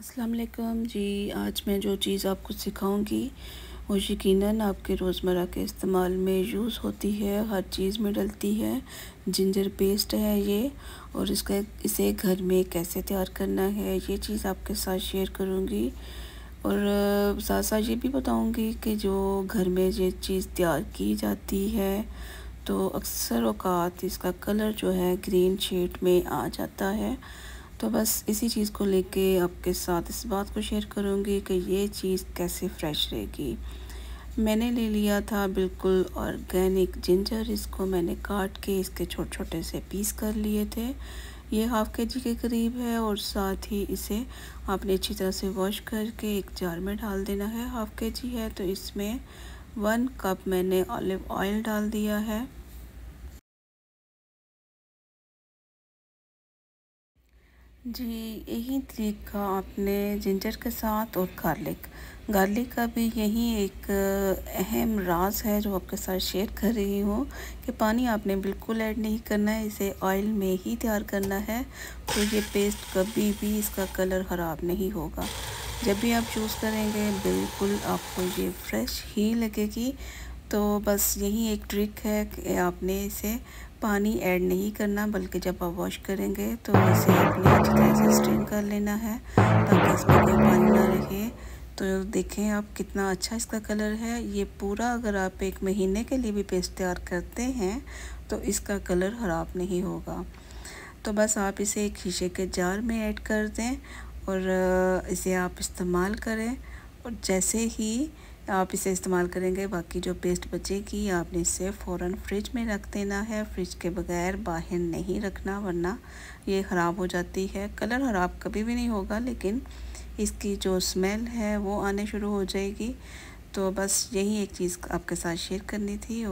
अस्सलाम वालेकुम जी। आज मैं जो चीज़ आपको सिखाऊंगी वो यकीनन आपके रोज़मर्रा के इस्तेमाल में यूज़ होती है, हर चीज़ में डलती है। जिंजर पेस्ट है ये, और इसे घर में कैसे तैयार करना है ये चीज़ आपके साथ शेयर करूंगी। और साथ साथ ये भी बताऊंगी कि जो घर में ये चीज़ तैयार की जाती है तो अक्सर औक़ात इसका कलर जो है ग्रीन शेड में आ जाता है। तो बस इसी चीज़ को लेके आपके साथ इस बात को शेयर करूँगी कि ये चीज़ कैसे फ़्रेश रहेगी। मैंने ले लिया था बिल्कुल ऑर्गेनिक जिंजर। इसको मैंने काट के इसके छोटे छोटे से पीस कर लिए थे। ये हाफ़ केजी के करीब है, और साथ ही इसे आपने अच्छी तरह से वॉश करके एक जार में डाल देना है। हाफ़ केजी है तो इसमें 1 कप मैंने ऑलिव ऑयल डाल दिया है। जी, यही तरीका आपने जिंजर के साथ, और गार्लिक का भी यही एक अहम राज है जो आपके साथ शेयर कर रही हूँ कि पानी आपने बिल्कुल ऐड नहीं करना है, इसे ऑयल में ही तैयार करना है। तो ये पेस्ट कभी भी इसका कलर ख़राब नहीं होगा। जब भी आप यूज़ करेंगे बिल्कुल आपको ये फ्रेश ही लगेगी। तो बस यही एक ट्रिक है कि आपने इसे पानी ऐड नहीं करना, बल्कि जब आप वॉश करेंगे तो इसे आपने अच्छी तरह से स्ट्रेन कर लेना है ताकि इसमें कोई पानी ना रहे। तो देखें आप कितना अच्छा इसका कलर है। ये पूरा अगर आप 1 महीने के लिए भी पेस्ट तैयार करते हैं तो इसका कलर ख़राब नहीं होगा। तो बस आप इसे एक शीशे के जार में ऐड कर दें और इसे आप इस्तेमाल करें। और जैसे ही आप इसे इस्तेमाल करेंगे बाकी जो पेस्ट बचेगी आपने इसे फ़ौरन फ्रिज में रख देना है। फ्रिज के बगैर बाहर नहीं रखना, वरना ये ख़राब हो जाती है। कलर ख़राब कभी भी नहीं होगा, लेकिन इसकी जो स्मेल है वो आने शुरू हो जाएगी। तो बस यही एक चीज़ आपके साथ शेयर करनी थी।